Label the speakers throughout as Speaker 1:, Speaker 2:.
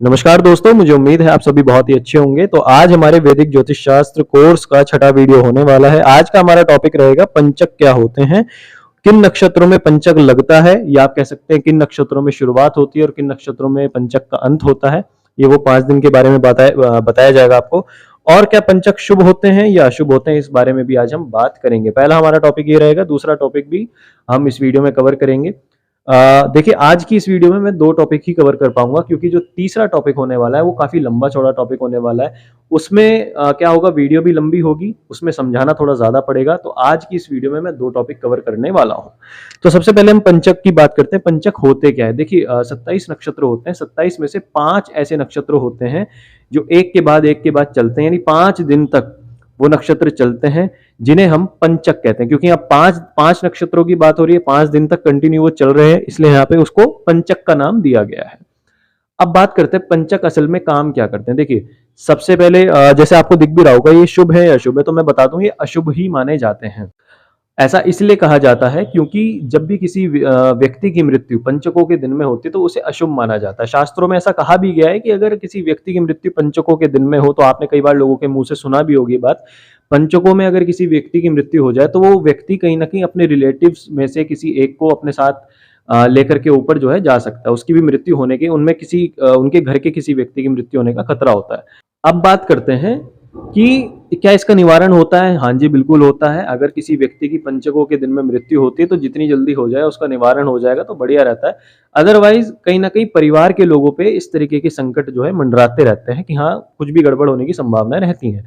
Speaker 1: नमस्कार दोस्तों, मुझे उम्मीद है आप सभी बहुत ही अच्छे होंगे। तो आज हमारे वैदिक ज्योतिष शास्त्र कोर्स का छठा वीडियो होने वाला है। आज का हमारा टॉपिक रहेगा पंचक क्या होते हैं, किन नक्षत्रों में पंचक लगता है, या आप कह सकते हैं किन नक्षत्रों में शुरुआत होती है और किन नक्षत्रों में पंचक का अंत होता है। ये वो 5 दिन के बारे में बताया जाएगा आपको। और क्या पंचक शुभ होते हैं या अशुभ होते हैं, इस बारे में भी आज हम बात करेंगे। पहला हमारा टॉपिक ये रहेगा, दूसरा टॉपिक भी हम इस वीडियो में कवर करेंगे। देखिए, आज की इस वीडियो में मैं 2 टॉपिक ही कवर कर पाऊँगा, क्योंकि जो तीसरा टॉपिक होने वाला है वो काफ़ी लंबा-चौड़ा टॉपिक होने वाला है। उसमें क्या होगा, वीडियो भी लंबी होगी, उसमें समझाना थोड़ा ज़्यादा पड़ेगा। तो आज की इस वीडियो में मैं 2 टॉपिक कवर करने वाला हूँ। तो सबसे पहले हम पंचक की बात करते हैं। पंचक होते क्या है? देखिए, 27 नक्षत्र होते हैं। 27 में से 5 ऐसे नक्षत्र होते हैं जो एक के बाद एक के बाद चलते हैं, यानी 5 दिन तक वो नक्षत्र चलते हैं, जिन्हें हम पंचक कहते हैं। क्योंकि यहाँ 5 नक्षत्रों की बात हो रही है, 5 दिन तक कंटिन्यू वो चल रहे हैं, इसलिए यहाँ पे उसको पंचक का नाम दिया गया है। अब बात करते हैं पंचक असल में काम क्या करते हैं। देखिए, सबसे पहले जैसे आपको दिख भी रहा होगा, ये शुभ है या अशुभ है, तो मैं बता दूं, ये अशुभ ही माने जाते हैं। ऐसा इसलिए कहा जाता है क्योंकि जब भी किसी व्यक्ति की मृत्यु पंचकों के दिन में होती है तो उसे अशुभ माना जाता है। शास्त्रों में ऐसा कहा भी गया है कि अगर किसी व्यक्ति की मृत्यु पंचकों के दिन में हो, तो आपने कई बार लोगों के मुंह से सुना भी होगी बात, पंचकों में अगर किसी व्यक्ति की मृत्यु हो जाए तो वो व्यक्ति कहीं ना कहीं अपने रिलेटिव्स में से किसी एक को अपने साथ लेकर के ऊपर जो है जा सकता है। उसकी भी मृत्यु होने के, उनमें किसी उनके घर के किसी व्यक्ति की मृत्यु होने का खतरा होता है। अब बात करते हैं कि क्या इसका निवारण होता है। हाँ जी, बिल्कुल होता है। अगर किसी व्यक्ति की पंचकों के दिन में मृत्यु होती है तो जितनी जल्दी हो जाए उसका निवारण हो जाएगा तो बढ़िया रहता है। अदरवाइज कहीं ना कहीं परिवार के लोगों पे इस तरीके के संकट जो है मंडराते रहते हैं कि हाँ, कुछ भी गड़बड़ होने की संभावनाएं रहती हैं।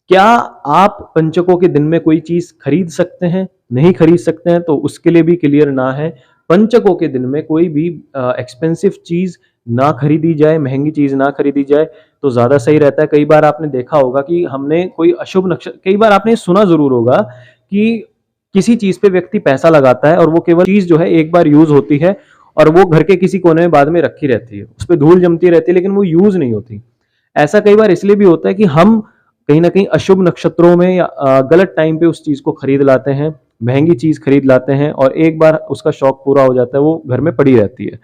Speaker 1: क्या आप पंचकों के दिन में कोई चीज खरीद सकते हैं? नहीं खरीद सकते हैं, तो उसके लिए भी क्लियर ना है। पंचकों के दिन में कोई भी एक्सपेंसिव चीज ना खरीदी जाए, महंगी चीज ना खरीदी जाए तो ज्यादा सही रहता है। कई बार आपने देखा होगा कि हमने कोई अशुभ नक्षत्र, कई बार आपने सुना जरूर होगा कि किसी चीज पे व्यक्ति पैसा लगाता है और वो केवल चीज जो है एक बार यूज होती है और वो घर के किसी कोने में बाद में रखी रहती है, उस पर धूल जमती रहती है, लेकिन वो यूज नहीं होती। ऐसा कई बार इसलिए भी होता है कि हम कहीं ना कहीं अशुभ नक्षत्रों में या गलत टाइम पे उस चीज को खरीद लाते हैं, महंगी चीज खरीद लाते हैं, और एक बार उसका शौक पूरा हो जाता है, वो घर में पड़ी रहती है।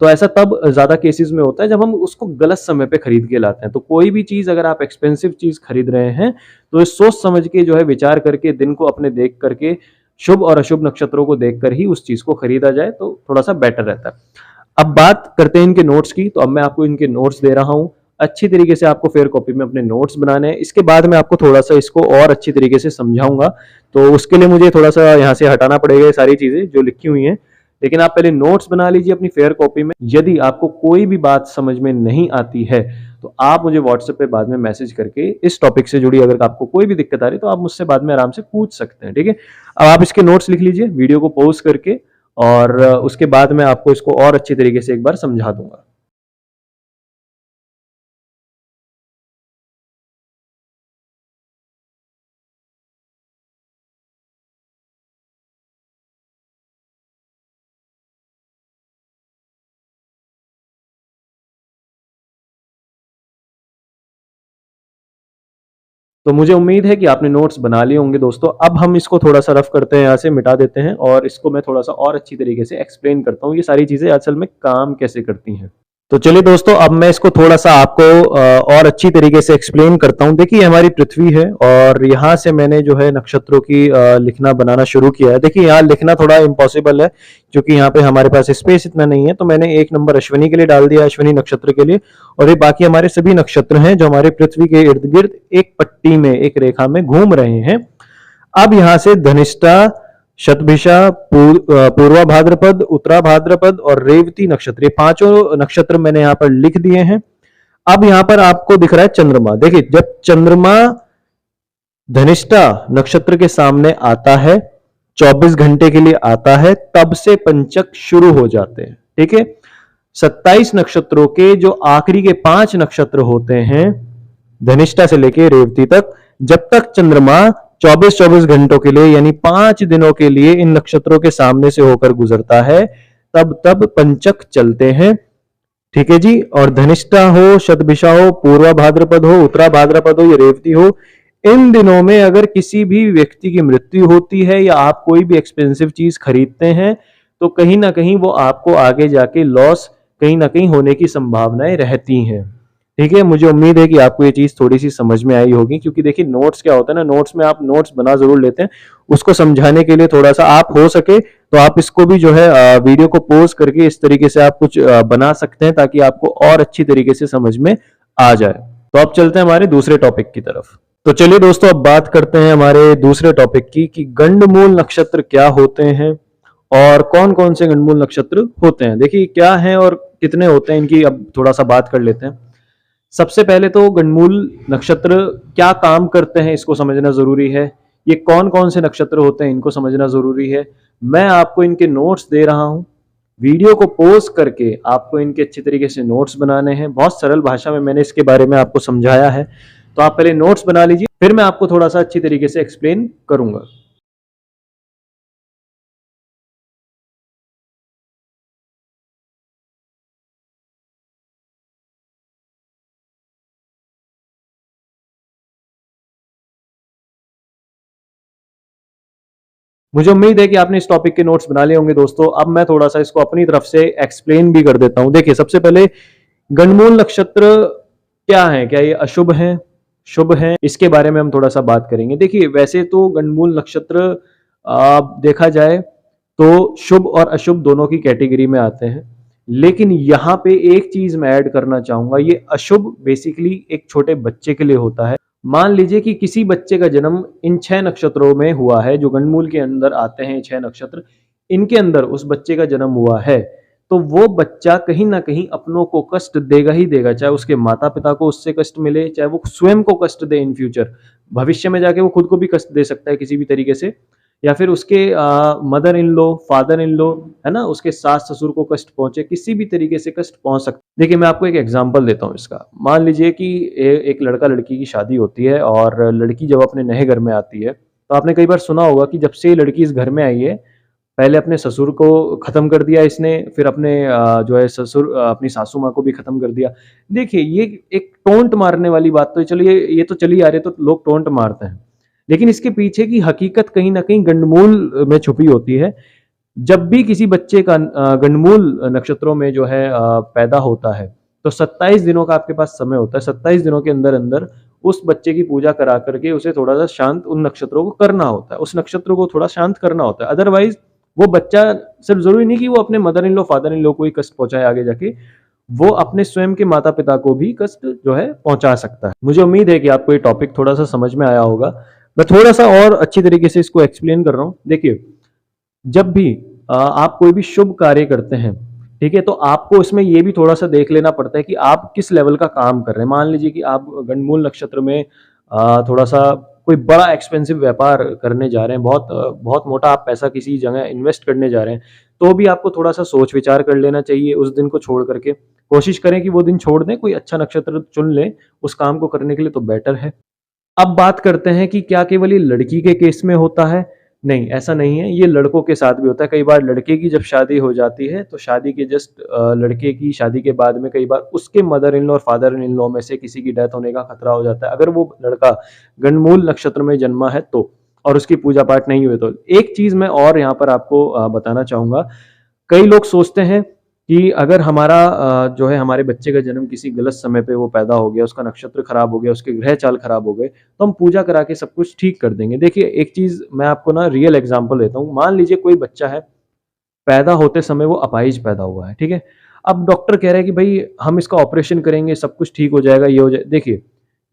Speaker 1: तो ऐसा तब ज्यादा केसेस में होता है जब हम उसको गलत समय पे खरीद के लाते हैं। तो कोई भी चीज अगर आप एक्सपेंसिव चीज खरीद रहे हैं तो सोच समझ के जो है, विचार करके, दिन को अपने देख करके, शुभ और अशुभ नक्षत्रों को देखकर ही उस चीज को खरीदा जाए तो थोड़ा सा बेटर रहता है। अब बात करते हैं इनके नोट्स की। तो अब मैं आपको इनके नोट्स दे रहा हूं। अच्छी तरीके से आपको फेयर कॉपी में अपने नोट्स बनाने हैं। इसके बाद मैं आपको थोड़ा सा इसको और अच्छी तरीके से समझाऊंगा, तो उसके लिए मुझे थोड़ा सा यहाँ से हटाना पड़ेगा ये सारी चीजें जो लिखी हुई हैं। लेकिन आप पहले नोट्स बना लीजिए अपनी फेयर कॉपी में। यदि आपको कोई भी बात समझ में नहीं आती है तो आप मुझे व्हाट्सएप पे बाद में मैसेज करके इस टॉपिक से जुड़ी अगर आपको कोई भी दिक्कत आ रही है तो आप मुझसे बाद में आराम से पूछ सकते हैं, ठीक है। अब आप इसके नोट्स लिख लीजिए वीडियो को पॉज करके, और उसके बाद मैं आपको इसको और अच्छी तरीके से एक बार समझा दूंगा। तो मुझे उम्मीद है कि आपने नोट्स बना लिए होंगे दोस्तों। अब हम इसको थोड़ा सा रफ करते हैं, यहाँ से मिटा देते हैं, और इसको मैं थोड़ा सा और अच्छी तरीके से एक्सप्लेन करता हूँ ये सारी चीजें असल में काम कैसे करती हैं। तो चलिए दोस्तों, अब मैं इसको थोड़ा सा आपको और अच्छी तरीके से एक्सप्लेन करता हूँ। देखिए, हमारी पृथ्वी है और यहाँ से मैंने जो है नक्षत्रों की लिखना बनाना शुरू किया है। देखिए, यहाँ लिखना थोड़ा इम्पॉसिबल है क्योंकि यहाँ पे हमारे पास स्पेस इतना नहीं है, तो मैंने 1 नंबर अश्विनी के लिए डाल दिया, अश्विनी नक्षत्र के लिए। और ये बाकी हमारे सभी नक्षत्र हैं जो हमारे पृथ्वी के इर्द गिर्द एक पट्टी में, एक रेखा में घूम रहे हैं। अब यहाँ से धनिष्ठा, शतभिषा, पूर्वा भाद्रपद, उत्तरा भाद्रपद और रेवती नक्षत्र, ये 5 नक्षत्र मैंने यहाँ पर लिख दिए हैं। अब यहाँ पर आपको दिख रहा है चंद्रमा। देखिए, जब चंद्रमा धनिष्ठा नक्षत्र के सामने आता है, 24 घंटे के लिए आता है, तब से पंचक शुरू हो जाते हैं, ठीक है। 27 नक्षत्रों के जो आखिरी के 5 नक्षत्र होते हैं, धनिष्ठा से लेके रेवती तक, जब तक चंद्रमा 24-24 घंटों के लिए यानी 5 दिनों के लिए इन नक्षत्रों के सामने से होकर गुजरता है, तब तब पंचक चलते हैं, ठीक है जी। और धनिष्ठा हो, शतभिषा हो, पूर्वा भाद्रपद हो, उत्तरा भाद्रपद हो या रेवती हो, इन दिनों में अगर किसी भी व्यक्ति की मृत्यु होती है या आप कोई भी एक्सपेंसिव चीज खरीदते हैं तो कहीं ना कहीं वो आपको आगे जाके लॉस कहीं ना कहीं होने की संभावनाएं रहती हैं। ठीक है, मुझे उम्मीद है कि आपको ये चीज थोड़ी सी समझ में आई होगी, क्योंकि देखिए नोट्स क्या होता है ना, नोट्स में आप नोट्स बना जरूर लेते हैं, उसको समझाने के लिए थोड़ा सा आप हो सके तो आप इसको भी जो है वीडियो को पॉज करके इस तरीके से आप कुछ बना सकते हैं, ताकि आपको और अच्छी तरीके से समझ में आ जाए। तो अब चलते हैं हमारे दूसरे टॉपिक की तरफ। तो चलिए दोस्तों, अब बात करते हैं हमारे दूसरे टॉपिक की कि गंडमूल नक्षत्र क्या होते हैं और कौन कौन से गंडमूल नक्षत्र होते हैं। देखिए क्या है और कितने होते हैं, इनकी अब थोड़ा सा बात कर लेते हैं। सबसे पहले तो गंडमूल नक्षत्र क्या काम करते हैं इसको समझना जरूरी है। ये कौन कौन से नक्षत्र होते हैं इनको समझना जरूरी है। मैं आपको इनके नोट्स दे रहा हूं, वीडियो को पॉज करके आपको इनके अच्छी तरीके से नोट्स बनाने हैं। बहुत सरल भाषा में मैंने इसके बारे में आपको समझाया है, तो आप पहले नोट्स बना लीजिए, फिर मैं आपको थोड़ा सा अच्छी तरीके से एक्सप्लेन करूंगा। मुझे उम्मीद है कि आपने इस टॉपिक के नोट्स बना लिए होंगे दोस्तों। अब मैं थोड़ा सा इसको अपनी तरफ से एक्सप्लेन भी कर देता हूं। देखिए सबसे पहले गंडमूल नक्षत्र क्या है, क्या ये अशुभ है, शुभ है, इसके बारे में हम थोड़ा सा बात करेंगे। देखिए वैसे तो गंडमूल नक्षत्र देखा जाए तो शुभ और अशुभ दोनों की कैटेगरी में आते हैं, लेकिन यहाँ पे एक चीज मैं ऐड करना चाहूंगा। ये अशुभ बेसिकली एक छोटे बच्चे के लिए होता है। मान लीजिए कि किसी बच्चे का जन्म इन 6 नक्षत्रों में हुआ है, जो गंडमूल के अंदर आते हैं 6 नक्षत्र, इनके अंदर उस बच्चे का जन्म हुआ है, तो वो बच्चा कहीं ना कहीं अपनों को कष्ट देगा ही देगा। चाहे उसके माता पिता को उससे कष्ट मिले, चाहे वो स्वयं को कष्ट दे, इन फ्यूचर भविष्य में जाके वो खुद को भी कष्ट दे सकता है किसी भी तरीके से, या फिर उसके mother in law, father in law, है ना, उसके सास ससुर को कष्ट पहुंचे, किसी भी तरीके से कष्ट पहुंच सकता है। देखिए मैं आपको एक एग्जांपल देता हूं इसका। मान लीजिए कि एक लड़का लड़की की शादी होती है, और लड़की जब अपने नए घर में आती है, तो आपने कई बार सुना होगा कि जब से ये लड़की इस घर में आई है, पहले अपने ससुर को खत्म कर दिया इसने, फिर अपने जो है ससुर अपनी सासू माँ को भी खत्म कर दिया। देखिए ये एक टोंट मारने वाली बात तो चलिए, ये तो चली आ रही, तो लोग टोंट मारते हैं, लेकिन इसके पीछे की हकीकत कहीं ना कहीं गंडमूल में छुपी होती है। जब भी किसी बच्चे का गंडमूल नक्षत्रों में जो है पैदा होता है, तो 27 दिनों का आपके पास समय होता है। 27 दिनों के अंदर अंदर उस बच्चे की पूजा करा करके उसे थोड़ा सा शांत उन नक्षत्रों को करना होता है, उस नक्षत्र को थोड़ा शांत करना होता है। अदरवाइज वो बच्चा, सिर्फ जरूरी नहीं कि वो अपने mother in law father in law को ही कष्ट पहुंचाए, आगे जाके वो अपने स्वयं के माता पिता को भी कष्ट जो है पहुंचा सकता है। मुझे उम्मीद है कि आपको ये टॉपिक थोड़ा सा समझ में आया होगा। मैं थोड़ा सा और अच्छी तरीके से इसको एक्सप्लेन कर रहा हूँ। देखिए जब भी आप कोई भी शुभ कार्य करते हैं, ठीक है, तो आपको इसमें ये भी थोड़ा सा देख लेना पड़ता है कि आप किस लेवल का काम कर रहे हैं। मान लीजिए कि आप गंडमूल नक्षत्र में थोड़ा सा कोई बड़ा एक्सपेंसिव व्यापार करने जा रहे हैं, बहुत बहुत मोटा आप पैसा किसी जगह इन्वेस्ट करने जा रहे हैं, तो भी आपको थोड़ा सा सोच विचार कर लेना चाहिए। उस दिन को छोड़ करके कोशिश करें कि वो दिन छोड़ दें, कोई अच्छा नक्षत्र चुन लें उस काम को करने के लिए, तो बेटर है। अब बात करते हैं कि क्या केवल ये लड़की के केस में होता है। नहीं, ऐसा नहीं है, ये लड़कों के साथ भी होता है। कई बार लड़के की जब शादी हो जाती है, तो शादी के जस्ट लड़के की शादी के बाद में कई बार उसके मदर इन लॉ और फादर इन लॉ में से किसी की डेथ होने का खतरा हो जाता है, अगर वो लड़का गंडमूल नक्षत्र में जन्मा है तो, और उसकी पूजा पाठ नहीं हुए तो। एक चीज मैं और यहाँ पर आपको बताना चाहूंगा। कई लोग सोचते हैं कि अगर हमारा जो है हमारे बच्चे का जन्म किसी गलत समय पे वो पैदा हो गया, उसका नक्षत्र खराब हो गया, उसके ग्रह चाल खराब हो गए, तो हम पूजा करा के सब कुछ ठीक कर देंगे। देखिए एक चीज मैं आपको ना रियल एग्जांपल देता हूँ। मान लीजिए कोई बच्चा है, पैदा होते समय वो अपाहिज पैदा हुआ है, ठीक है। अब डॉक्टर कह रहे हैं कि भाई हम इसका ऑपरेशन करेंगे, सब कुछ ठीक हो जाएगा, ये हो जाए। देखिए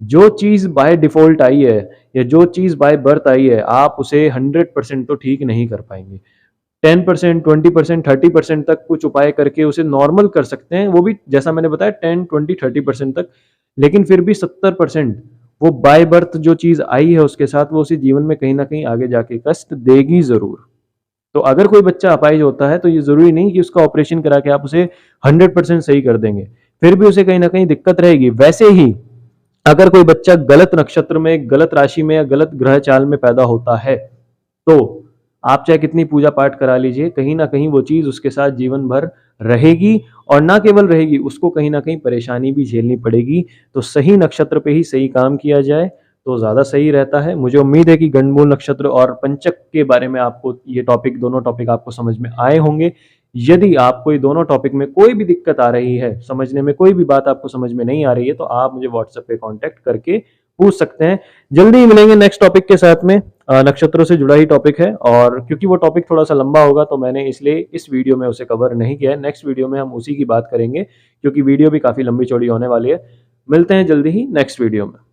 Speaker 1: जो चीज बाय डिफॉल्ट आई है, या जो चीज बाय बर्थ आई है, आप उसे 100% तो ठीक नहीं कर पाएंगे। 10%, 20%, 30% तक कुछ उपाय करके उसे नॉर्मल कर सकते हैं, वो भी जैसा मैंने बताया 10, 20, 30% तक। लेकिन फिर भी 70% वो बाय बर्थ जो चीज आई है उसके साथ, वो उसे जीवन में कहीं ना कहीं आगे जाके कष्ट देगी जरूर। तो अगर कोई बच्चा अपाहिज होता है, तो ये जरूरी नहीं कि उसका ऑपरेशन करा के आप उसे 100% सही कर देंगे, फिर भी उसे कहीं ना कहीं दिक्कत रहेगी। वैसे ही अगर कोई बच्चा गलत नक्षत्र में, गलत राशि में, या गलत ग्रह चाल में पैदा होता है, तो आप चाहे कितनी पूजा पाठ करा लीजिए, कहीं ना कहीं वो चीज उसके साथ जीवन भर रहेगी। और ना केवल रहेगी, उसको कहीं ना कहीं परेशानी भी झेलनी पड़ेगी। तो सही नक्षत्र पे ही सही काम किया जाए तो ज्यादा सही रहता है। मुझे उम्मीद है कि गंडमूल नक्षत्र और पंचक के बारे में आपको ये टॉपिक, दोनों टॉपिक आपको समझ में आए होंगे। यदि आपको ये दोनों टॉपिक में कोई भी दिक्कत आ रही है, समझने में कोई भी बात आपको समझ में नहीं आ रही है, तो आप मुझे व्हाट्सएप पे कांटेक्ट करके पूछ सकते हैं। जल्दी ही मिलेंगे नेक्स्ट टॉपिक के साथ में। नक्षत्रों से जुड़ा ही टॉपिक है, और क्योंकि वो टॉपिक थोड़ा सा लंबा होगा तो मैंने इसलिए इस वीडियो में उसे कवर नहीं किया है। नेक्स्ट वीडियो में हम उसी की बात करेंगे, क्योंकि वीडियो भी काफ़ी लंबी चौड़ी होने वाली है। मिलते हैं जल्दी ही नेक्स्ट वीडियो में।